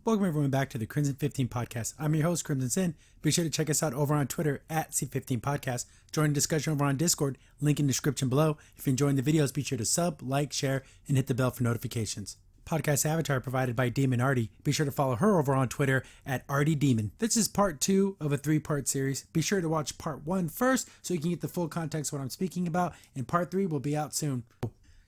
Welcome everyone back to the Crimson 15 Podcast. I'm your host, Crimson Sin. Be sure to check us out over on Twitter at C15 Podcast. Join the discussion over on Discord, link in the description below. If you're enjoying the videos, be sure to sub, like, share, and hit the bell for notifications. Podcast avatar provided by Demon Artie. Be sure to follow her over on Twitter at Artie Demon. This is part 2 of a 3-part series. Be sure to watch part 1 first so you can get the full context of what I'm speaking about, and part 3 will be out soon.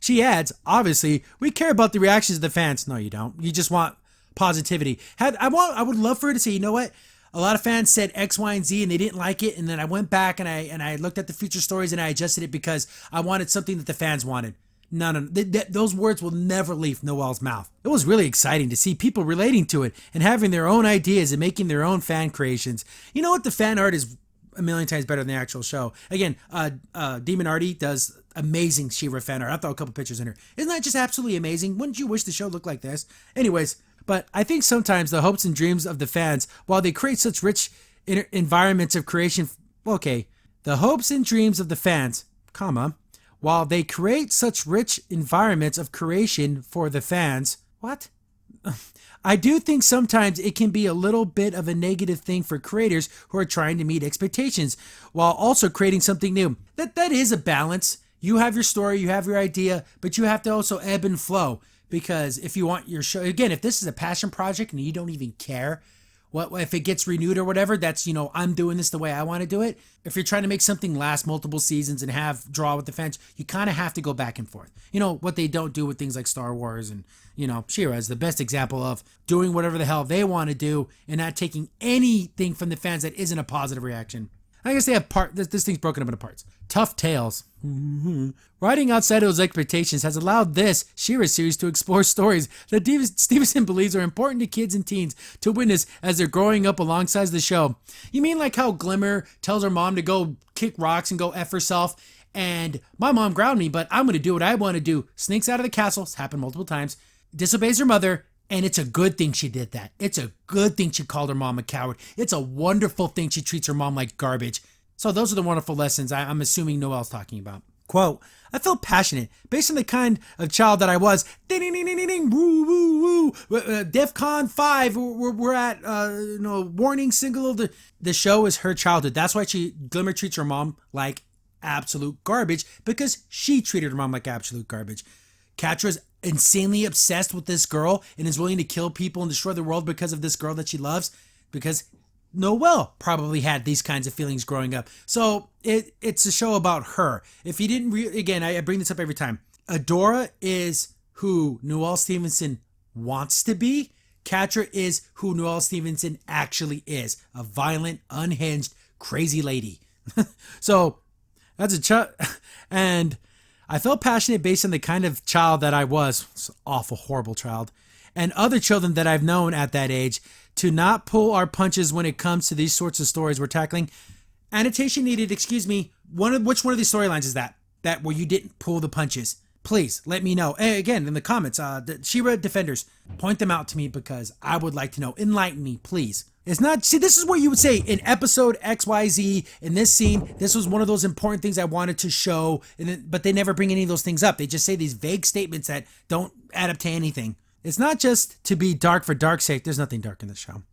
She adds, obviously, we care about the reactions of the fans. No, you don't. You just want positivity. I would love for her to say, you know what? A lot of fans said X, Y, and Z and they didn't like it. And then I went back and I looked at the future stories and I adjusted it because I wanted something that the fans wanted. No. Those words will never leave Noelle's mouth. It was really exciting to see people relating to it and having their own ideas and making their own fan creations. You know what? The fan art is a million times better than the actual show. Again, Demon Artie does amazing She-Ra fan art. I throw a couple pictures in her. Isn't that just absolutely amazing? Wouldn't you wish the show looked like this? Anyways, but I think sometimes the hopes and dreams of the fans, while they create such rich environments of creation, the hopes and dreams of the fans, while they create such rich environments of creation for the fans, I do think sometimes it can be a little bit of a negative thing for creators who are trying to meet expectations while also creating something new. That is a balance. You have your story, you have your idea, but you have to also ebb and flow. Because if you want your show, again, if this is a passion project and you don't even care what if it gets renewed or whatever, that's, I'm doing this the way I want to do it. If you're trying to make something last multiple seasons and have draw with the fans, you kind of have to go back and forth. What they don't do with things like Star Wars and, She-Ra is the best example of doing whatever the hell they want to do and not taking anything from the fans that isn't a positive reaction. I guess they have this thing's broken up into parts. Tough tales. Writing outside of those expectations has allowed this She-Ra series to explore stories that Stevenson believes are important to kids and teens to witness as they're growing up alongside the show. You mean like how Glimmer tells her mom to go kick rocks and go F herself, and my mom grounded me, but I'm going to do what I want to do. Sneaks out of the castle, it's happened multiple times, disobeys her mother, and it's a good thing she did that. It's a good thing she called her mom a coward. It's a wonderful thing she treats her mom like garbage. So those are the wonderful lessons I'm assuming Noelle's talking about. Quote, I felt passionate based on the kind of child that I was. Ding, ding, ding, ding, ding, woo, woo, woo. DEFCON 5, we're at, warning signal. The show is her childhood. That's why Glimmer treats her mom like absolute garbage, because she treated her mom like absolute garbage. Catcher is insanely obsessed with this girl and is willing to kill people and destroy the world because of this girl that she loves, because Noelle probably had these kinds of feelings growing up. So it's a show about her. If you didn't again, I bring this up every time. Adora is who Noelle Stevenson wants to be. Catcher is who Noelle Stevenson actually is. A violent, unhinged, crazy lady. So that's and I felt passionate based on the kind of child that I was. It's an awful, horrible child. And other children that I've known at that age, to not pull our punches when it comes to these sorts of stories we're tackling. Annotation needed, excuse me, which one of these storylines is that where you didn't pull the punches? Please let me know. Hey, again, in the comments, the She-Ra defenders, point them out to me because I would like to know. Enlighten me, please. It's not, see, this is where you would say in episode XYZ, in this scene, this was one of those important things I wanted to show, but they never bring any of those things up. They just say these vague statements that don't add up to anything. It's not just to be dark for dark's sake. There's nothing dark in this show.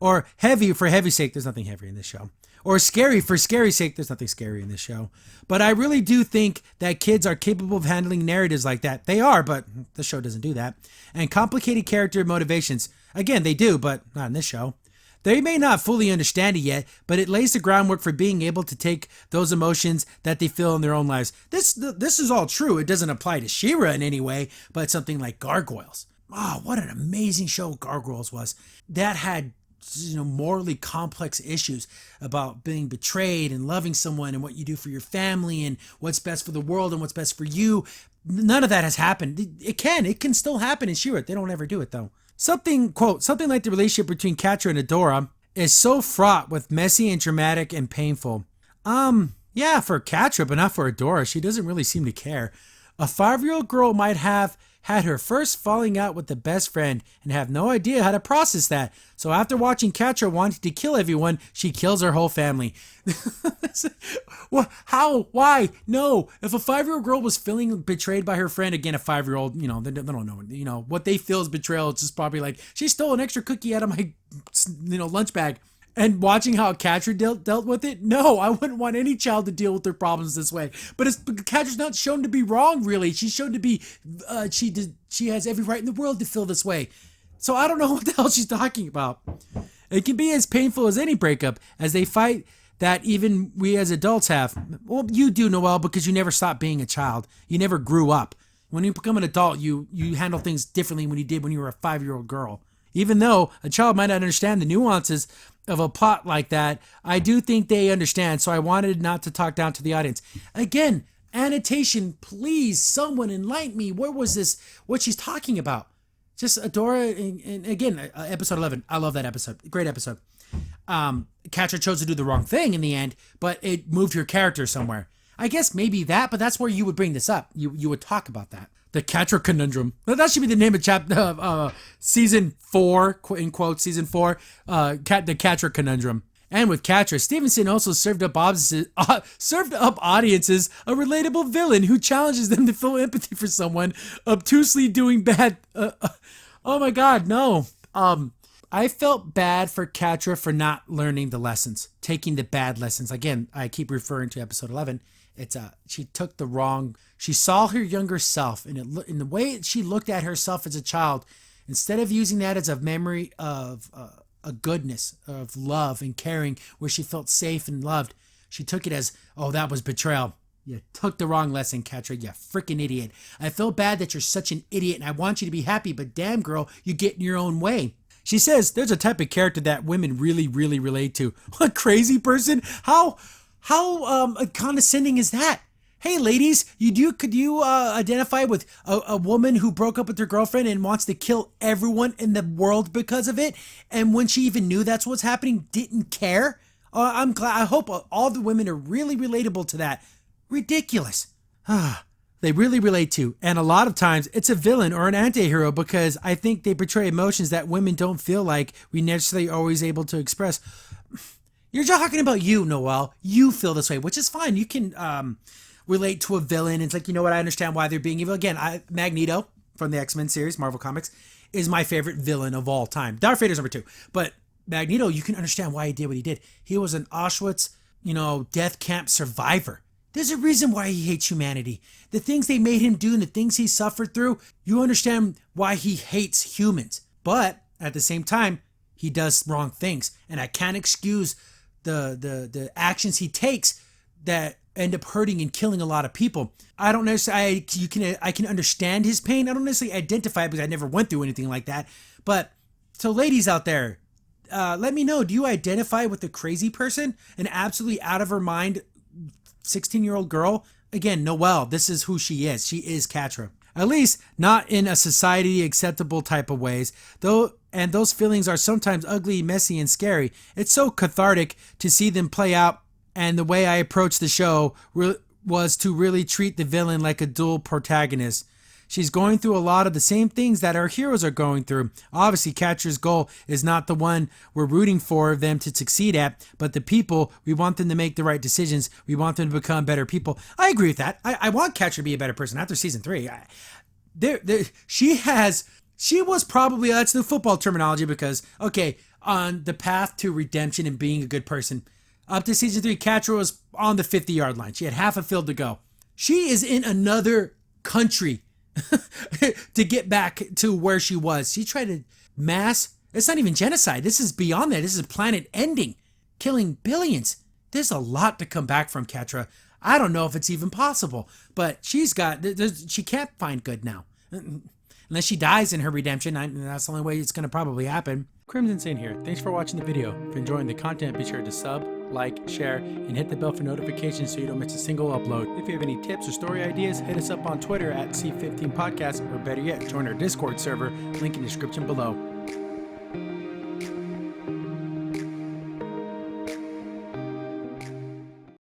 Or heavy for heavy's sake. There's nothing heavy in this show. Or scary for scary's sake. There's nothing scary in this show. But I really do think that kids are capable of handling narratives like that. They are, but the show doesn't do that. And complicated character motivations. Again, they do, but not in this show. They may not fully understand it yet, but it lays the groundwork for being able to take those emotions that they feel in their own lives. This is all true. It doesn't apply to She-Ra in any way, but something like Gargoyles. Oh, what an amazing show Gargoyles was. That had, morally complex issues about being betrayed and loving someone and what you do for your family and what's best for the world and what's best for you. None of that has happened. It can still happen in She-Ra. They don't ever do it though. Something like the relationship between Catcher and Adora is so fraught with messy and dramatic and painful. Yeah, for Catcher, but not for Adora. She doesn't really seem to care. A 5-year-old girl might have had her first falling out with the best friend and have no idea how to process that. So after watching Catcher wanting to kill everyone, she kills her whole family. Well, how? Why? No. If a 5-year-old girl was feeling betrayed by her friend, again, a 5-year-old, they don't know, what they feel is betrayal. It's just probably like, she stole an extra cookie out of my, lunch bag. And watching how Catcher dealt with it, no, I wouldn't want any child to deal with their problems this way. But Catcher's not shown to be wrong, really. She's shown to be, she has every right in the world to feel this way. So I don't know what the hell she's talking about. It can be as painful as any breakup, as they fight that even we as adults have. Well, you do, Noelle, because you never stopped being a child. You never grew up. When you become an adult, you handle things differently than you did when you were a 5-year-old girl. Even though a child might not understand the nuances of a plot like that, I do think they understand, so I wanted not to talk down to the audience. Again, annotation, please, someone enlighten me. Where was this? What she's talking about? Just Adora, and again, episode 11. I love that episode. Great episode. Catcher chose to do the wrong thing in the end, but it moved her character somewhere. I guess maybe that, but that's where you would bring this up. You would talk about that. The Catcher Conundrum. That should be the name of season 4, in quotes, season 4, the Catcher Conundrum. And with Catcher, Stevenson also served up audiences a relatable villain who challenges them to feel empathy for someone obtusely doing bad. Oh my God, no. I felt bad for Catcher for not learning the lessons, taking the bad lessons. Again, I keep referring to episode 11. She took the wrong. She saw her younger self, and in the way she looked at herself as a child, instead of using that as a memory of a goodness, of love and caring, where she felt safe and loved, she took it as, oh, that was betrayal. You took the wrong lesson, Catcher. You freaking idiot. I feel bad that you're such an idiot, and I want you to be happy, but damn, girl, you get in your own way. She says there's a type of character that women really, really relate to. A crazy person? How condescending is that? Hey, ladies, could you identify with a woman who broke up with her girlfriend and wants to kill everyone in the world because of it? And when she even knew that's what's happening, didn't care? I'm glad. I hope all the women are really relatable to that. Ridiculous. They really relate to. And a lot of times it's a villain or an anti-hero, because I think they portray emotions that women don't feel like we necessarily always able to express. You're talking about you, Noelle. You feel this way, which is fine. You can relate to a villain. It's like, you know what? I understand why they're being evil. Again, Magneto from the X-Men series, Marvel Comics, is my favorite villain of all time. Darth Vader's number 2. But Magneto, you can understand why he did what he did. He was an Auschwitz, death camp survivor. There's a reason why he hates humanity. The things they made him do and the things he suffered through, you understand why he hates humans. But at the same time, he does wrong things. And I can't excuse the actions he takes that end up hurting and killing a lot of people. I don't necessarily, I can understand his pain. I don't necessarily identify it because I never went through anything like that. But so ladies out there, let me know, do you identify with the crazy person? An absolutely out of her mind 16-year-old girl? Again, Noelle, this is who she is. She is Catcher. At least not in a society acceptable type of ways, though, and those feelings are sometimes ugly, messy, and scary. It's so cathartic to see them play out, and the way I approached the show was to really treat the villain like a dual protagonist. She's going through a lot of the same things that our heroes are going through. Obviously, Catcher's goal is not the one we're rooting for them to succeed at, but the people, we want them to make the right decisions. We want them to become better people. I agree with that. I want Catcher to be a better person after season 3. She was probably, that's the football terminology, because, okay, on the path to redemption and being a good person. Up to season 3, Catcher was on the 50-yard line. She had half a field to go. She is in another country to get back to where she was. She tried to it's not even genocide. This is beyond that. This is planet ending, killing billions. There's a lot to come back from Catcher. I don't know if it's even possible, but she can't find good now. Unless she dies in her redemption. That's the only way it's going to probably happen. Crimson Saint here. Thanks for watching the video. If you're enjoying the content, be sure to sub, like, share, and hit the bell for notifications so you don't miss a single upload. If you have any tips or story ideas, hit us up on Twitter at C15 Podcast, or better yet, join our Discord server, link in the description below.